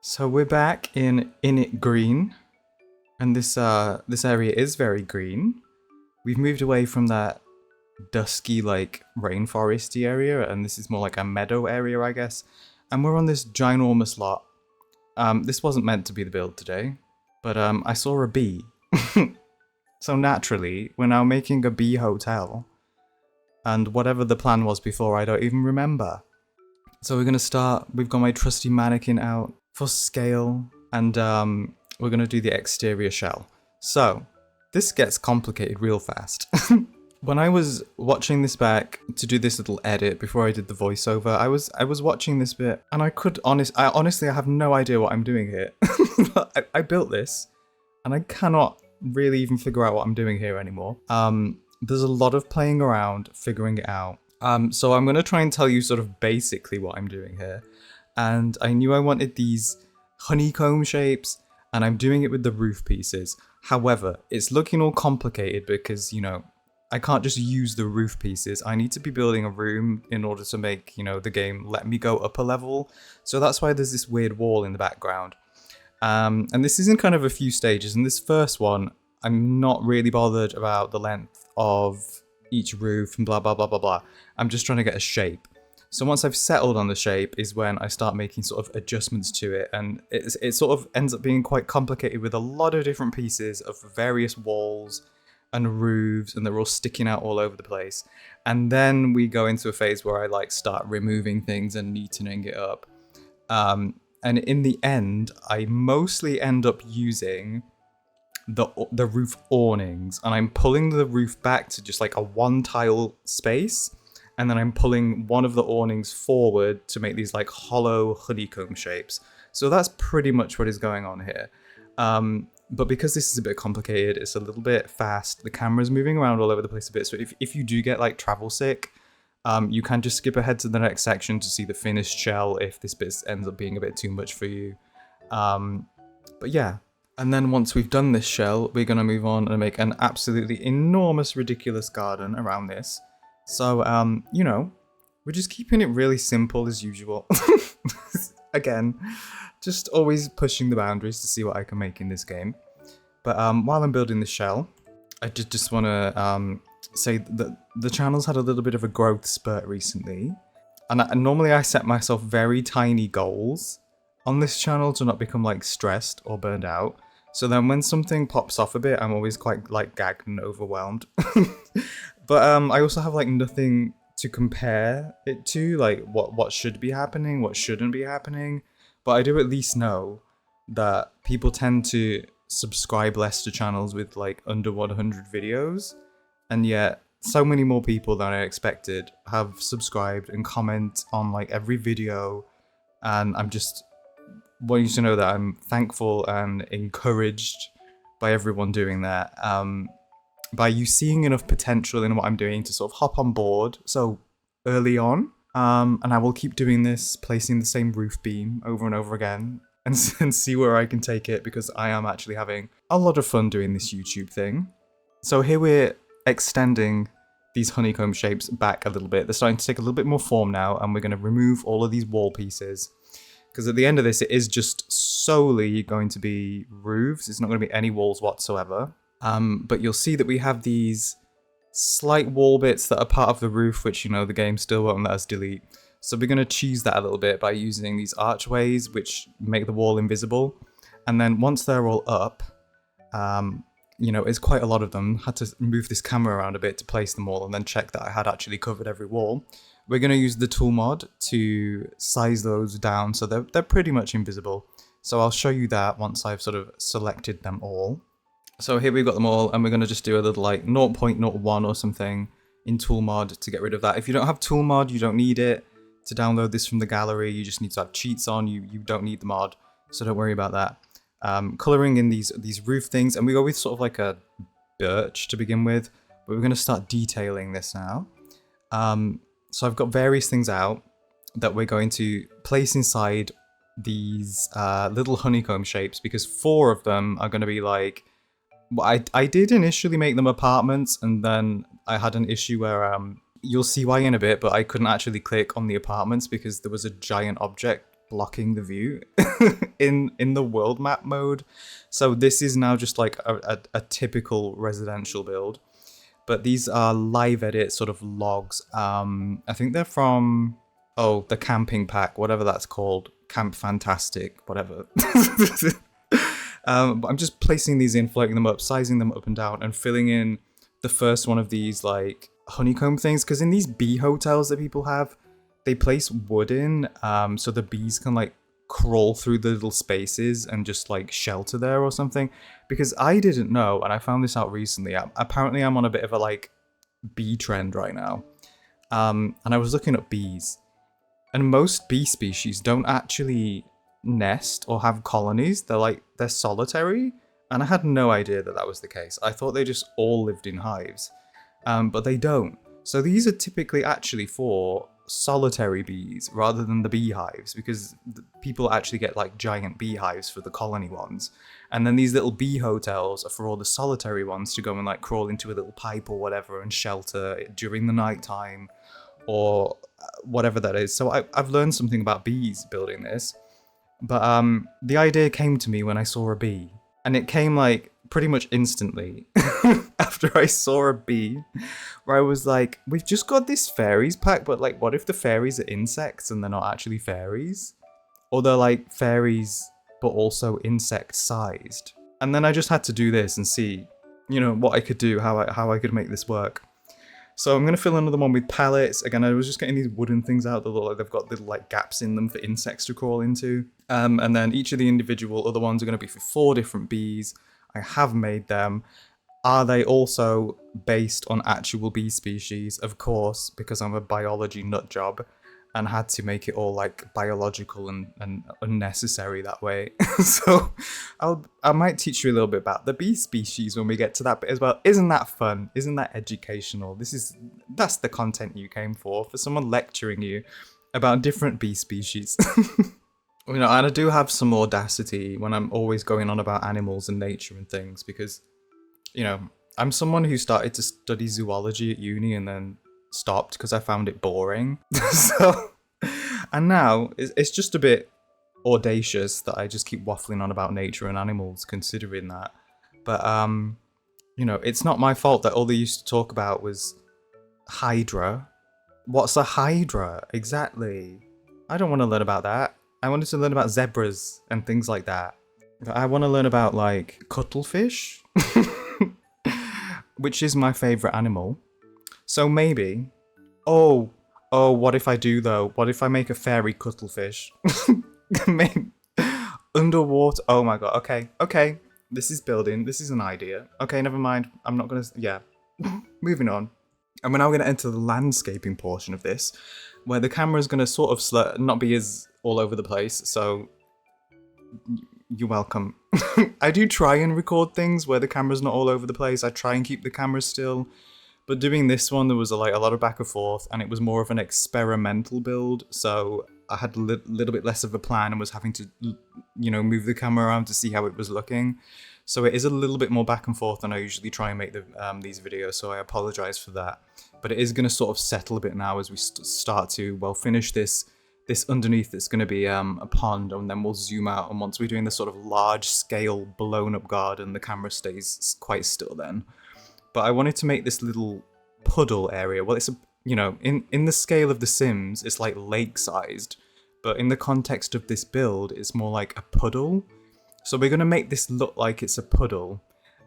So we're back in It Green, and this area is very green. We've moved away from that dusky like rainforesty area, and this is more like a meadow area, I guess. And we're on this ginormous lot. This wasn't meant to be the build today, but I saw a bee. So naturally, we're now making a bee hotel. And whatever the plan was before, I don't even remember. So we're gonna start, we've got my trusty mannequin out for scale, and we're gonna do the exterior shell. So, this gets complicated real fast. When I was watching this back to do this little edit before I did the voiceover, I was watching this bit, and I honestly have no idea what I'm doing here. I built this, and I cannot really even figure out what I'm doing here anymore. There's a lot of playing around, figuring it out. So I'm going to try and tell you sort of basically what I'm doing here. And I knew I wanted these honeycomb shapes, and I'm doing it with the roof pieces. However, it's looking all complicated because, you know, I can't just use the roof pieces. I need to be building a room in order to make, you know, the game let me go up a level. So that's why there's this weird wall in the background. And this is in kind of a few stages. In this first one, I'm not really bothered about the length of each roof and blah, blah, blah, blah, blah. I'm just trying to get a shape. So once I've settled on the shape is when I start making sort of adjustments to it. And it sort of ends up being quite complicated with a lot of different pieces of various walls and roofs, and they're all sticking out all over the place. And then we go into a phase where I like start removing things and neatening it up. And in the end, I mostly end up using the roof awnings, and I'm pulling the roof back to just like a one tile space, and then I'm pulling one of the awnings forward to make these like hollow honeycomb shapes. So that's pretty much what is going on here. But because this is a bit complicated, it's a little bit fast, the camera's moving around all over the place a bit, so if you do get like travel sick, you can just skip ahead to the next section to see the finished shell if this bit ends up being a bit too much for you. But yeah. And then once we've done this shell, we're going to move on and make an absolutely enormous, ridiculous garden around this. So, you know, we're just keeping it really simple as usual. Again, just always pushing the boundaries to see what I can make in this game. But while I'm building the shell, I just want to say that the channel's had a little bit of a growth spurt recently. And normally I set myself very tiny goals on this channel to not become like stressed or burned out. So then when something pops off a bit, I'm always quite like gagged and overwhelmed. But I also have like nothing to compare it to, like what should be happening, what shouldn't be happening. But I do at least know that people tend to subscribe less to channels with like under 100 videos. And yet so many more people than I expected have subscribed and comment on like every video. And I'm just want you to know that I'm thankful and encouraged by everyone doing that. By you seeing enough potential in what I'm doing to sort of hop on board so early on. And I will keep doing this, placing the same roof beam over and over again and see where I can take it, because I am actually having a lot of fun doing this YouTube thing. So here we're extending these honeycomb shapes back a little bit. They're starting to take a little bit more form now, and we're going to remove all of these wall pieces. Because at the end of this, it is just solely going to be roofs. It's not going to be any walls whatsoever. But you'll see that we have these slight wall bits that are part of the roof, which, you know, the game still won't let us delete. So we're going to cheese that a little bit by using these archways, which make the wall invisible. And then once they're all up, you know, it's quite a lot of them. Had to move this camera around a bit to place them all and then check that I had actually covered every wall. We're going to use the tool mod to size those down so they're pretty much invisible. So I'll show you that once I've sort of selected them all. So here we've got them all, and we're going to just do a little like 0.01 or something in tool mod to get rid of that. If you don't have tool mod, you don't need it to download this from the gallery. You just need to have cheats on. You don't need the mod, so don't worry about that. Colouring in these roof things, and we go with sort of like a birch to begin with, but we're going to start detailing this now. So I've got various things out that we're going to place inside these little honeycomb shapes, because 4 of them are going to be like... Well, I did initially make them apartments, and then I had an issue where you'll see why in a bit, but I couldn't actually click on the apartments because there was a giant object blocking the view. in the world map mode. So this is now just like a typical residential build. But these are live edit sort of logs. I think they're from, oh, the camping pack, whatever that's called. Camp Fantastic, whatever. But I'm just placing these in, floating them up, sizing them up and down, and filling in the first one of these like honeycomb things. Because in these bee hotels that people have, they place wood in so the bees can like crawl through the little spaces and just like shelter there or something. Because I didn't know, and I found this out recently. Apparently I'm on a bit of a like bee trend right now. And I was looking at bees, and most bee species don't actually nest or have colonies. They're solitary, and I had no idea that that was the case. I thought they just all lived in hives, but they don't. So these are typically actually for solitary bees rather than the beehives, because people actually get like giant beehives for the colony ones, and then these little bee hotels are for all the solitary ones to go and like crawl into a little pipe or whatever and shelter during the night time or whatever that is. So I've learned something about bees building this. But the idea came to me when I saw a bee, and it came like pretty much instantly after I saw a bee, where I was like, we've just got this fairies pack, but like, what if the fairies are insects and they're not actually fairies? Or they're like fairies, but also insect sized. And then I just had to do this and see, you know, what I could do, how I could make this work. So I'm going to fill another one with pallets. Again, I was just getting these wooden things out that look like they've got little like gaps in them for insects to crawl into. And then each of the individual other ones are going to be for 4 different bees. I have made them. Are they also based on actual bee species? Of course, because I'm a biology nut job and had to make it all like biological and unnecessary that way. So I might teach you a little bit about the bee species when we get to that bit as well. Isn't that fun? Isn't that educational? That's the content you came for someone lecturing you about different bee species. You know, and I do have some audacity when I'm always going on about animals and nature and things, because, you know, I'm someone who started to study zoology at uni and then stopped because I found it boring. So, and now it's just a bit audacious that I just keep waffling on about nature and animals, considering that. But you know, it's not my fault that all they used to talk about was Hydra. What's a Hydra exactly? I don't want to learn about that. I wanted to learn about zebras and things like that. I want to learn about like cuttlefish, which is my favorite animal. So maybe, oh, what if I do though? What if I make a fairy cuttlefish? Maybe underwater. Oh my god. Okay. This is building. This is an idea. Okay, never mind. I'm not gonna. Yeah. Moving on. And we're now going to enter the landscaping portion of this, where the camera is going to sort of not be as all over the place. So you're welcome. I do try and record things where the camera's not all over the place. I try and keep the camera still. But doing this one, there was a lot of back and forth, and it was more of an experimental build. So I had a little bit less of a plan and was having to, you know, move the camera around to see how it was looking. So it is a little bit more back and forth than I usually try and make these videos, so I apologize for that. But it is going to sort of settle a bit now as we start to, well, finish this underneath. It's going to be a pond, and then we'll zoom out, and once we're doing this sort of large scale blown up garden, the camera stays quite still then. But I wanted to make this little puddle area. Well, it's you know, in the scale of The Sims, it's like lake sized, but in the context of this build, it's more like a puddle. So we're going to make this look like it's a puddle,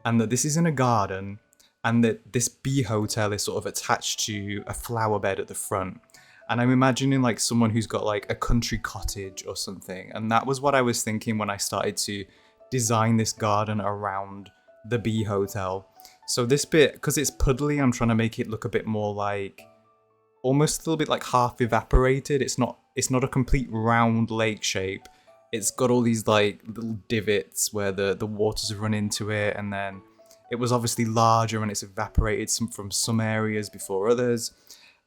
and that this is in a garden, and that this bee hotel is sort of attached to a flower bed at the front. And I'm imagining like someone who's got like a country cottage or something. And that was what I was thinking when I started to design this garden around the bee hotel. So this bit, because it's puddly, I'm trying to make it look a bit more like, almost a little bit like half evaporated. It's not a complete round lake shape. It's got all these like little divots where the waters run into it, and then it was obviously larger and it's evaporated from some areas before others.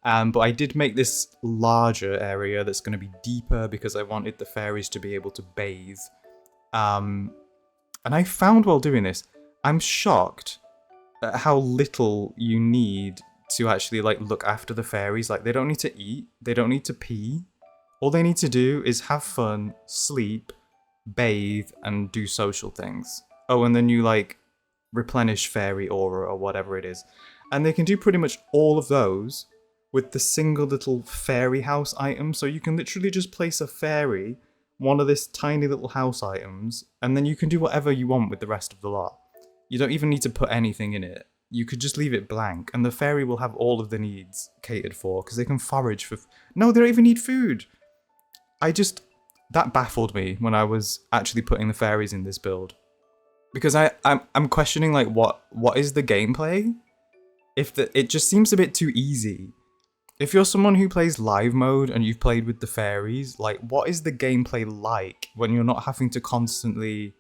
But I did make this larger area that's going to be deeper because I wanted the fairies to be able to bathe. And I found while doing this, I'm shocked at how little you need to actually like look after the fairies. Like, they don't need to eat, they don't need to pee. All they need to do is have fun, sleep, bathe, and do social things. Oh, and then you like replenish fairy aura or whatever it is. And they can do pretty much all of those with the single little fairy house item. So you can literally just place a fairy, one of this tiny little house items, and then you can do whatever you want with the rest of the lot. You don't even need to put anything in it. You could just leave it blank, and the fairy will have all of the needs catered for, because they can forage for... No, they don't even need food! That baffled me when I was actually putting the fairies in this build. Because I'm questioning, like, what is the gameplay? It just seems a bit too easy. If you're someone who plays live mode and you've played with the fairies, like, what is the gameplay like when you're not having to constantly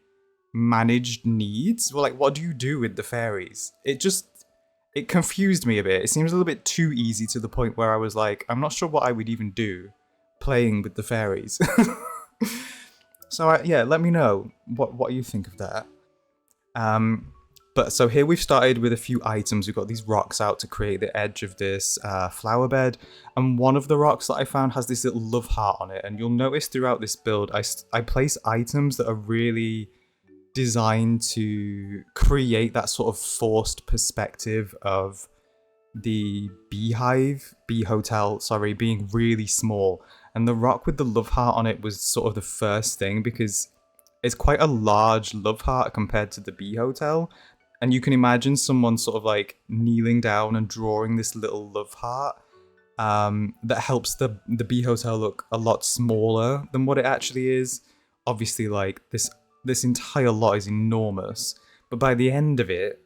manage needs? Well, like, what do you do with the fairies? It confused me a bit. It seems a little bit too easy to the point where I was like, I'm not sure what I would even do playing with the fairies. So yeah, let me know what you think of that. But so here we've started with a few items. We've got these rocks out to create the edge of this flower bed, and one of the rocks that I found has this little love heart on it. And you'll notice throughout this build, I place items that are really designed to create that sort of forced perspective of the bee hotel, being really small. And the rock with the love heart on it was sort of the first thing, because it's quite a large love heart compared to the bee hotel. And you can imagine someone sort of like kneeling down and drawing this little love heart that helps the bee hotel look a lot smaller than what it actually is. Obviously, like, this entire lot is enormous, but by the end of it,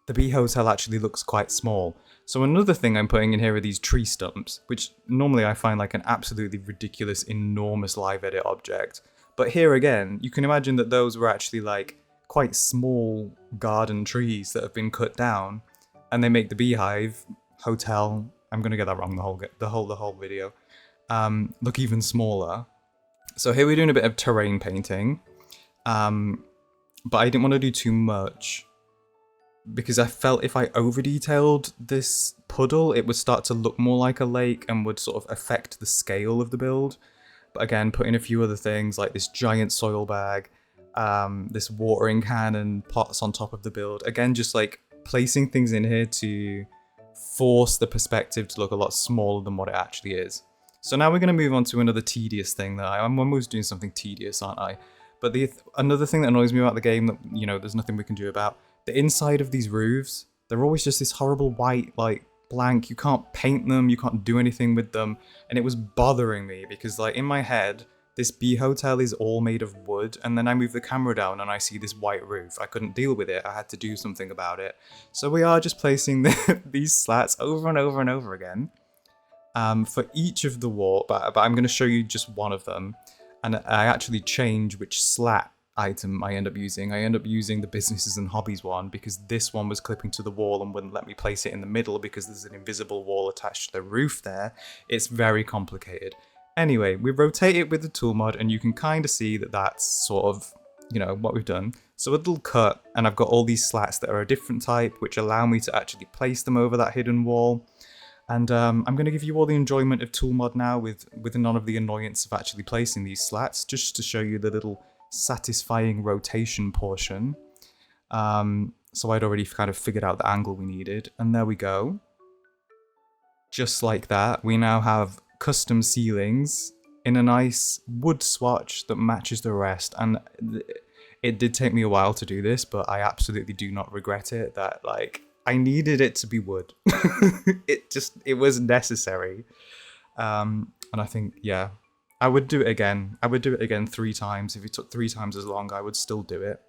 the bee hotel actually looks quite small. So another thing I'm putting in here are these tree stumps, which normally I find like an absolutely ridiculous, enormous live edit object. But here again, you can imagine that those were actually like quite small garden trees that have been cut down, and they make the beehive hotel, I'm gonna get that wrong the whole video, look even smaller. So here we're doing a bit of terrain painting, but I didn't want to do too much, because I felt if I over detailed this puddle, it would start to look more like a lake and would sort of affect the scale of the build. But again, put in a few other things like this giant soil bag, this watering can and pots on top of the build. Again, just like placing things in here to force the perspective to look a lot smaller than what it actually is. So now we're going to move on to another tedious thing that I'm always doing something tedious, aren't I? But another thing that annoys me about the game that, you know, there's nothing we can do about, the inside of these roofs, they're always just this horrible white, like, blank. You can't paint them, you can't do anything with them, and it was bothering me because, like, in my head, this bee hotel is all made of wood, and then I move the camera down and I see this white roof. I couldn't deal with it, I had to do something about it. So we are just placing these slats over and over and over again for each of the wall, but I'm going to show you just one of them, and I actually change which slat item I end up using. I end up using the businesses and hobbies one because this one was clipping to the wall and wouldn't let me place it in the middle because there's an invisible wall attached to the roof there. It's very complicated. Anyway, we rotate it with the tool mod and you can kind of see that that's sort of, you know, what we've done. So a little cut, and I've got all these slats that are a different type which allow me to actually place them over that hidden wall. And I'm going to give you all the enjoyment of tool mod now with none of the annoyance of actually placing these slats, just to show you the little satisfying rotation portion. So I'd already kind of figured out the angle we needed, and there we go. Just like that, we now have custom ceilings in a nice wood swatch that matches the rest, and it did take me a while to do this, but I absolutely do not regret it. That, like, I needed it to be wood. it was necessary. And I think, yeah, I would do it again. I would do it again 3 times. If it took 3 times as long, I would still do it.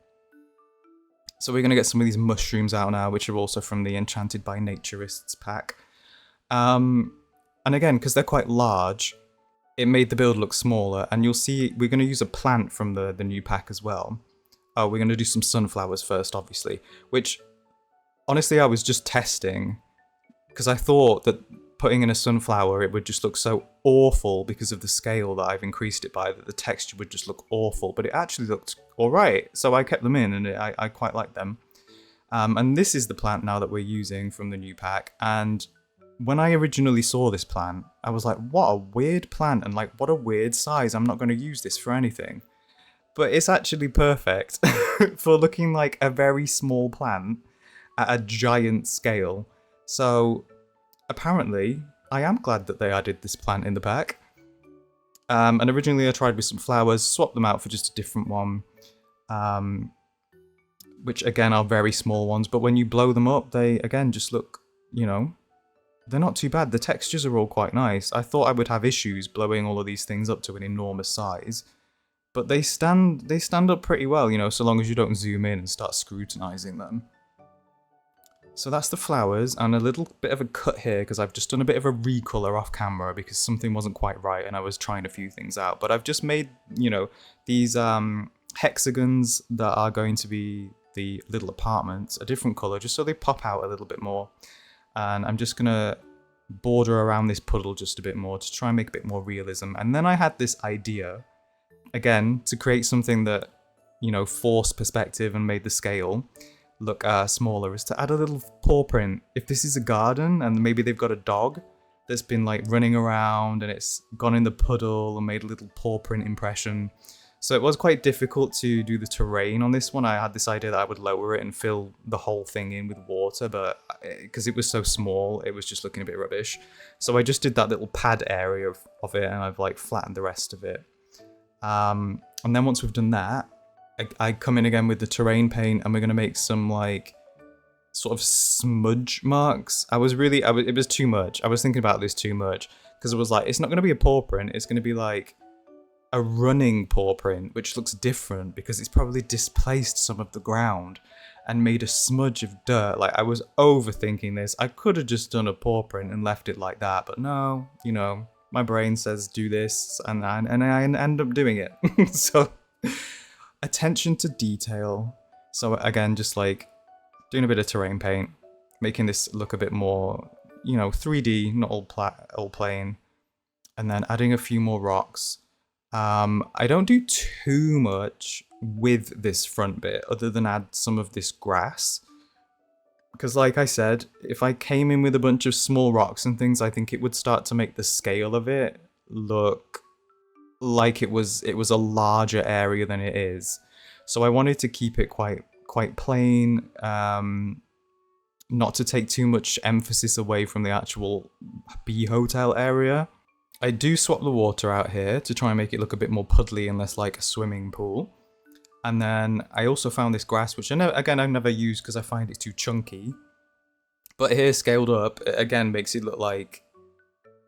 So we're going to get some of these mushrooms out now, which are also from the Enchanted by Naturists pack. And again, because they're quite large, it made the build look smaller. And you'll see we're going to use a plant from the new pack as well. Oh, we're going to do some sunflowers first, obviously. Which, honestly, I was just testing. Because I thought that putting in a sunflower, it would just look so awful because of the scale that I've increased it by, that the texture would just look awful. But it actually looked alright. So I kept them in and I quite like them. And this is the plant now that we're using from the new pack. And when I originally saw this plant, I was like, what a weird plant and like what a weird size. I'm not going to use this for anything. but it's actually perfect for looking like a very small plant at a giant scale. So apparently, I am glad that they added this plant in the pack. And originally I tried with some flowers, swapped them out for just a different one. Which again are very small ones, but when you blow them up, they again just look, you know, they're not too bad. The textures are all quite nice. I thought I would have issues blowing all of these things up to an enormous size, but they stand up pretty well, you know, so long as you don't zoom in and start scrutinizing them. So that's the flowers, and a little bit of a cut here because I've just done a bit of a recolor off camera because something wasn't quite right and I was trying a few things out. But I've just made, you know, these hexagons that are going to be the little apartments a different color just so they pop out a little bit more. And I'm just gonna border around this puddle just a bit more to try and make a bit more realism. And then I had this idea, again, to create something that, you know, forced perspective and made the scale look smaller, is to add a little paw print. If this is a garden and maybe they've got a dog that's been like running around and it's gone in the puddle and made a little paw print impression. So it was quite difficult to do the terrain on this one. I had this idea that I would lower it and fill the whole thing in with water, but because it was so small, it was just looking a bit rubbish. So I just did that little pad area of it and I've like flattened the rest of it. And then once we've done that, I come in again with the terrain paint and we're going to make some like sort of smudge marks. It was too much. I was thinking about this too much because it was like, it's not going to be a paw print. It's going to be like a running paw print, which looks different because it's probably displaced some of the ground and made a smudge of dirt. Like I was overthinking this. I could have just done a paw print and left it like that, but no, you know, my brain says do this and I end up doing it. So attention to detail. So again, just like doing a bit of terrain paint, making this look a bit more, you know, 3D, not all plain, and then adding a few more rocks. I don't do too much with this front bit other than add some of this grass. Because like I said, if I came in with a bunch of small rocks and things, I think it would start to make the scale of it look like it was a larger area than it is. So I wanted to keep it quite plain, not to take too much emphasis away from the actual bee hotel area. I do swap the water out here to try and make it look a bit more puddly and less like a swimming pool. And then I also found this grass, which I've never used because I find it too chunky. But here, scaled up, it again makes it look like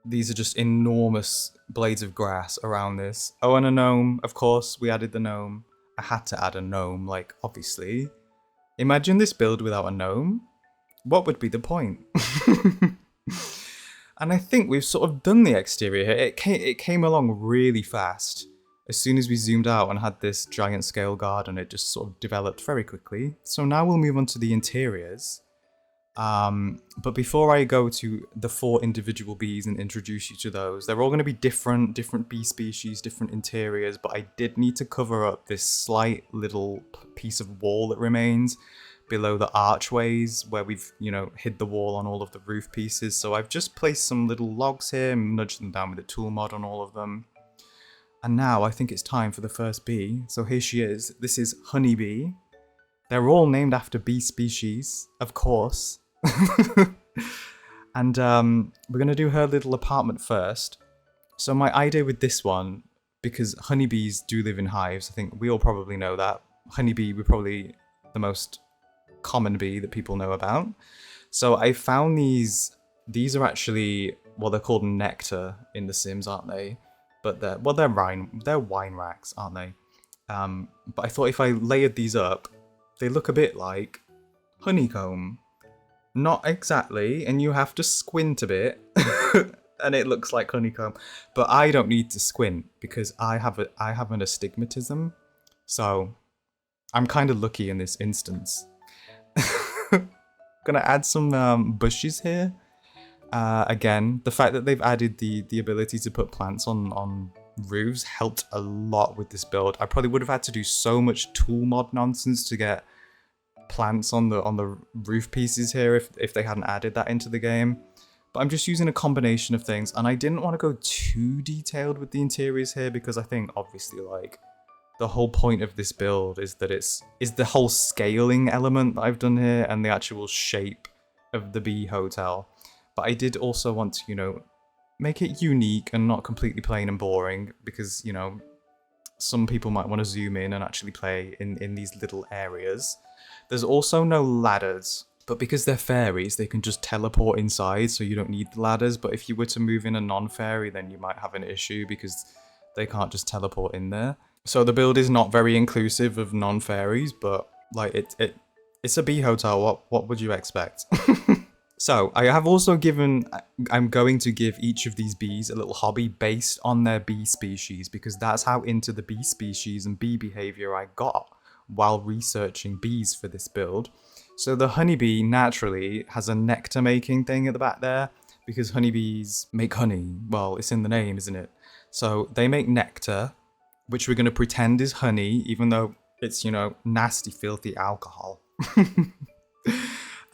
these are just enormous blades of grass around this. Oh, and a gnome, of course, we added the gnome. I had to add a gnome, like, obviously. Imagine this build without a gnome. What would be the point? And I think we've sort of done the exterior here. It came along really fast. As soon as we zoomed out and had this giant scale garden, it just sort of developed very quickly. So now we'll move on to the interiors. But before I go to the 4 individual bees and introduce you to those, they're all going to be different bee species, different interiors, but I did need to cover up this slight little piece of wall that remains below the archways where we've, you know, hid the wall on all of the roof pieces. So I've just placed some little logs here and nudged them down with the tool mod on all of them. And now I think it's time for the first bee. So here she is. This is Honeybee. They're all named after bee species, of course. And we're going to do her little apartment first. So my idea with this one, because honeybees do live in hives, I think we all probably know that. Honeybee, we're probably the most common bee that people know about. So I found these are actually, well, they're called nectar in The Sims, aren't they? But they're wine racks, aren't they? But I thought if I layered these up, they look a bit like honeycomb. Not exactly, and you have to squint a bit, and it looks like honeycomb. But I don't need to squint because I have an astigmatism, so I'm kind of lucky in this instance. Gonna add some bushes here. Again, the fact that they've added the ability to put plants on roofs helped a lot with this build. I probably would have had to do so much tool mod nonsense to get plants on the roof pieces here if they hadn't added that into the game. But I'm just using a combination of things, and I didn't want to go too detailed with the interiors here because I think obviously like the whole point of this build is that is the whole scaling element that I've done here and the actual shape of the bee hotel. But I did also want to, you know, make it unique and not completely plain and boring, because, you know, some people might want to zoom in and actually play in these little areas. There's also no ladders, but because they're fairies, they can just teleport inside, so you don't need the ladders. But if you were to move in a non-fairy, then you might have an issue because they can't just teleport in there. So the build is not very inclusive of non-fairies, but like it's a bee hotel. What would you expect? So I have also I'm going to give each of these bees a little hobby based on their bee species, because that's how into the bee species and bee behavior I got while researching bees for this build. So the honeybee naturally has a nectar making thing at the back there, because honeybees make honey. Well, it's in the name, isn't it? So they make nectar, which we're going to pretend is honey, even though it's, you know, nasty, filthy alcohol.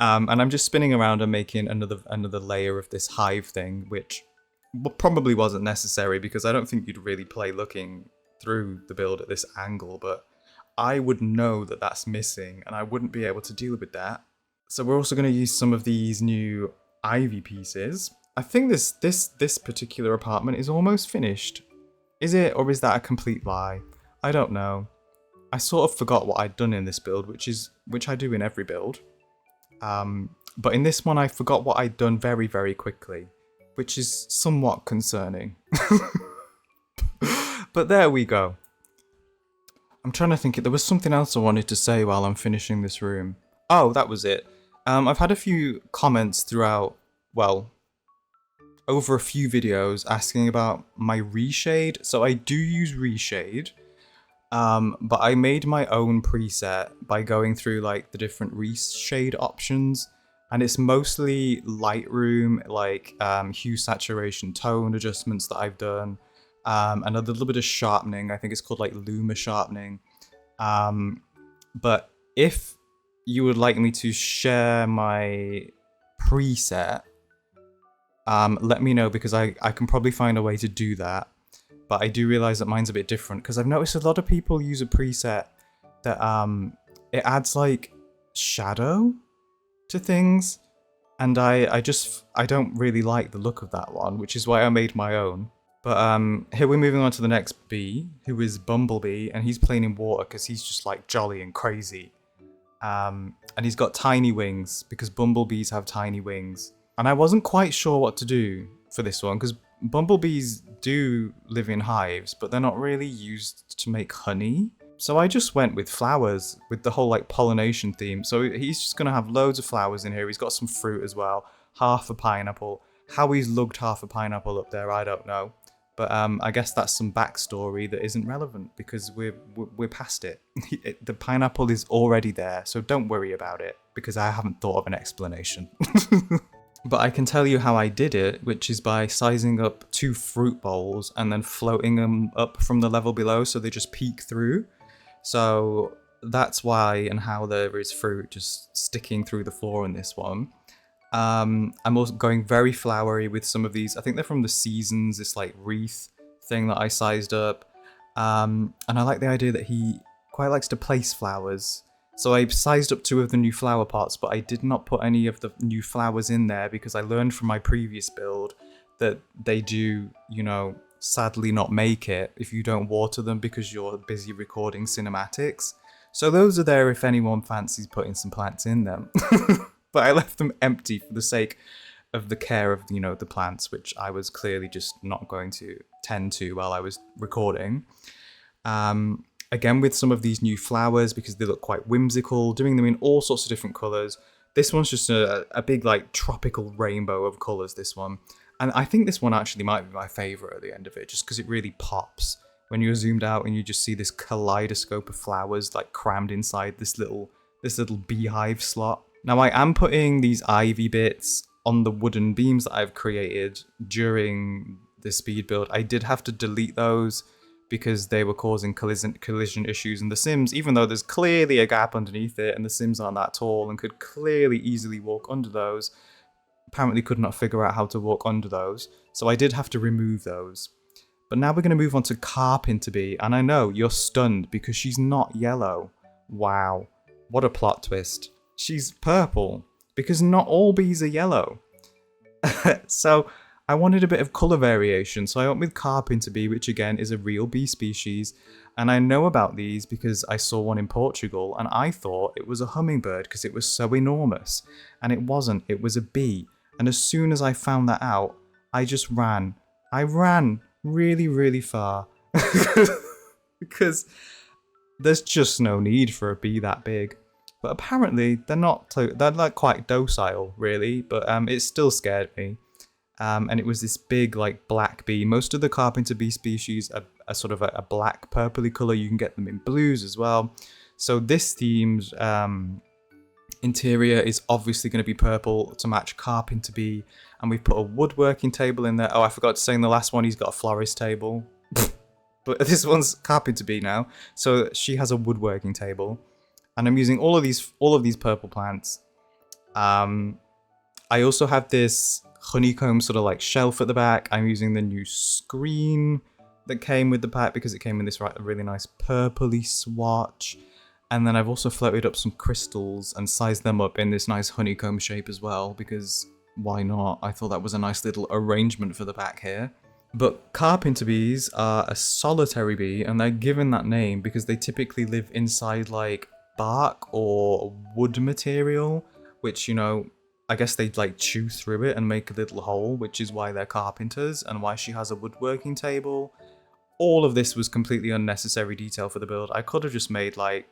And I'm just spinning around and making another layer of this hive thing, which probably wasn't necessary because I don't think you'd really play looking through the build at this angle, but I would know that that's missing and I wouldn't be able to deal with that. So we're also going to use some of these new ivy pieces. I think this particular apartment is almost finished. Is it, or is that a complete lie? I don't know. I sort of forgot what I'd done in this build, which I do in every build. But in this one, I forgot what I'd done very, very quickly, which is somewhat concerning. But there we go. I'm trying to think. There was something else I wanted to say while I'm finishing this room. Oh, that was it. I've had a few comments throughout, well, over a few videos asking about my reshade. So I do use reshade, but I made my own preset by going through like the different reshade options, and it's mostly Lightroom, like hue, saturation, tone adjustments that I've done, and a little bit of sharpening. I think it's called like Luma sharpening. But if you would like me to share my preset, let me know, because I can probably find a way to do that. But I do realize that mine's a bit different, because I've noticed a lot of people use a preset that it adds like shadow to things, and I don't really like the look of that one, which is why I made my own. But here we're moving on to the next bee, who is Bumblebee, and he's playing in water because he's just like jolly and crazy. And he's got tiny wings, because bumblebees have tiny wings. And I wasn't quite sure what to do for this one, because bumblebees do live in hives, but they're not really used to make honey. So I just went with flowers, with the whole like pollination theme. So he's just going to have loads of flowers in here. He's got some fruit as well, half a pineapple. How he's lugged half a pineapple up there, I don't know. But I guess that's some backstory that isn't relevant, because we're past it. The pineapple is already there, so don't worry about it, because I haven't thought of an explanation. But I can tell you how I did it, which is by sizing up 2 fruit bowls and then floating them up from the level below so they just peek through. So that's why and how there is fruit just sticking through the floor in this one. I'm also going very flowery with some of these. I think they're from the Seasons, this like wreath thing that I sized up. And I like the idea that he quite likes to place flowers. So I sized up 2 of the new flower pots, but I did not put any of the new flowers in there because I learned from my previous build that they do, you know, sadly not make it if you don't water them because you're busy recording cinematics. So those are there if anyone fancies putting some plants in them. But I left them empty for the sake of the care of, you know, the plants, which I was clearly just not going to tend to while I was recording. Again, with some of these new flowers, because they look quite whimsical, doing them in all sorts of different colours. This one's just a big, like, tropical rainbow of colours, this one. And I think this one actually might be my favourite at the end of it, just because it really pops when you're zoomed out and you just see this kaleidoscope of flowers, like, crammed inside this little beehive slot. Now, I am putting these ivy bits on the wooden beams that I've created during the speed build. I did have to delete those because they were causing collision issues in The Sims, even though there's clearly a gap underneath it and the Sims aren't that tall and could clearly easily walk under those. Apparently could not figure out how to walk under those, so I did have to remove those. But now we're going to move on to carpenter bee, and I know you're stunned because she's not yellow. Wow, what a plot twist. She's purple because not all bees are yellow. So I wanted a bit of colour variation, so I went with carpenter bee, which again is a real bee species. And I know about these because I saw one in Portugal and I thought it was a hummingbird because it was so enormous. And it wasn't, it was a bee. And as soon as I found that out, I just ran. I ran really, really far. Because there's just no need for a bee that big. But apparently they're not, they're like quite docile really, but it still scared me. And it was this big like black bee. Most of the carpenter bee species are sort of a black purpley colour. You can get them in blues as well. So this theme's interior is obviously going to be purple to match carpenter bee. And we've put a woodworking table in there. Oh, I forgot to say in the last one he's got a florist table. But this one's carpenter bee now. So she has a woodworking table. And I'm using all of these purple plants. I also have this honeycomb sort of like shelf at the back. I'm using the new screen that came with the pack because it came in this really nice purpley swatch. And then I've also floated up some crystals and sized them up in this nice honeycomb shape as well because why not? I thought that was a nice little arrangement for the back here. But carpenter bees are a solitary bee and they're given that name because they typically live inside like bark or wood material, which, you know, I guess they'd like chew through it and make a little hole, which is why they're carpenters and why she has a woodworking table. All of this was completely unnecessary detail for the build. I could have just made like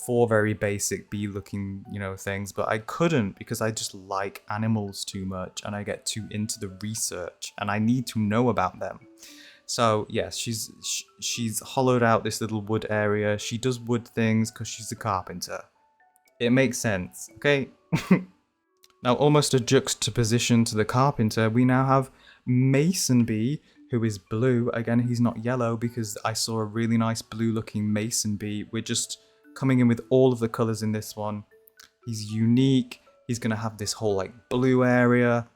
4 very basic bee looking, you know, things, but I couldn't because I just like animals too much and I get too into the research and I need to know about them. So yes, she's hollowed out this little wood area. She does wood things because she's a carpenter. It makes sense, okay? Now, almost a juxtaposition to the carpenter, we now have mason bee, who is blue. Again, he's not yellow because I saw a really nice blue looking mason bee. We're just coming in with all of the colours in this one. He's unique. He's going to have this whole like blue area.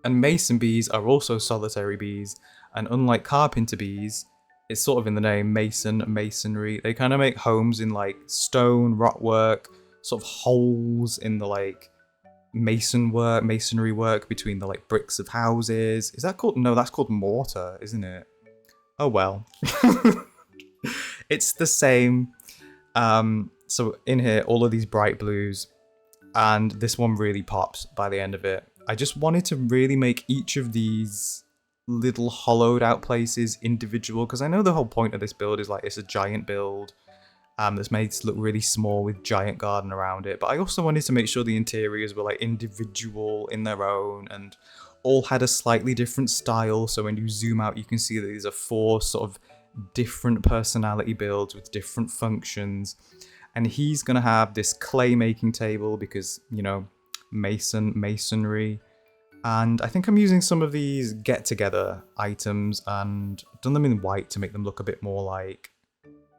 And mason bees are also solitary bees. And unlike carpenter bees, it's sort of in the name, mason, masonry. They kind of make homes in like stone, rock work, sort of holes in the like masonry work between the like bricks of houses. Is that called? No, that's called mortar, isn't it? Oh well. It's the same. So in here, all of these bright blues, and this one really pops by the end of it. I just wanted to really make each of these little hollowed out places individual, because I know the whole point of this build is like it's a giant build that's made to look really small with giant garden around it, but I also wanted to make sure the interiors were like individual in their own and all had a slightly different style, so when you zoom out you can see that these are 4 sort of different personality builds with different functions. And he's gonna have this clay making table because, you know, masonry. And I think I'm using some of these get together items and done them in white to make them look a bit more like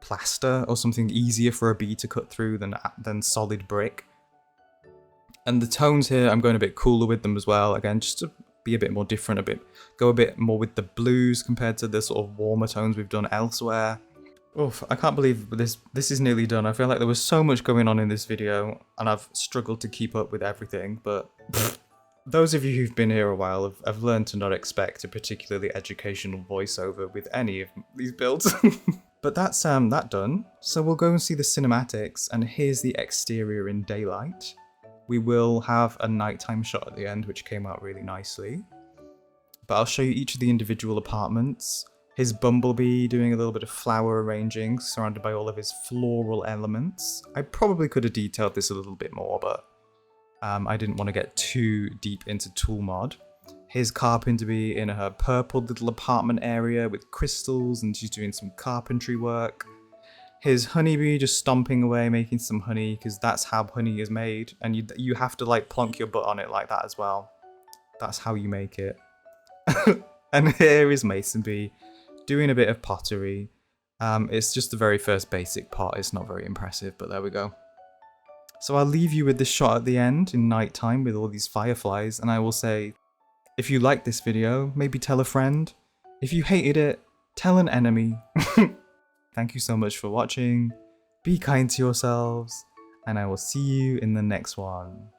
plaster or something easier for a bee to cut through than solid brick. And the tones here, I'm going a bit cooler with them as well, again just to be a bit more different, go a bit more with the blues compared to the sort of warmer tones we've done elsewhere. Oof, I can't believe this is nearly done. I feel like there was so much going on in this video and I've struggled to keep up with everything, but those of you who've been here a while have learned to not expect a particularly educational voiceover with any of these builds. But that's that done. So we'll go and see the cinematics, and here's the exterior in daylight. We will have a nighttime shot at the end, which came out really nicely. But I'll show you each of the individual apartments. His bumblebee doing a little bit of flower arranging, surrounded by all of his floral elements. I probably could have detailed this a little bit more, but I didn't want to get too deep into tool mod. His carpenter bee in her purple little apartment area with crystals, and she's doing some carpentry work. His honeybee just stomping away, making some honey, because that's how honey is made, and you have to like plonk your butt on it like that as well. That's how you make it. And here is Mason Bee doing a bit of pottery. It's just the very first basic pot. It's not very impressive, but there we go. So I'll leave you with this shot at the end in nighttime with all these fireflies, and I will say, if you liked this video, maybe tell a friend. If you hated it, tell an enemy. Thank you so much for watching. Be kind to yourselves, and I will see you in the next one.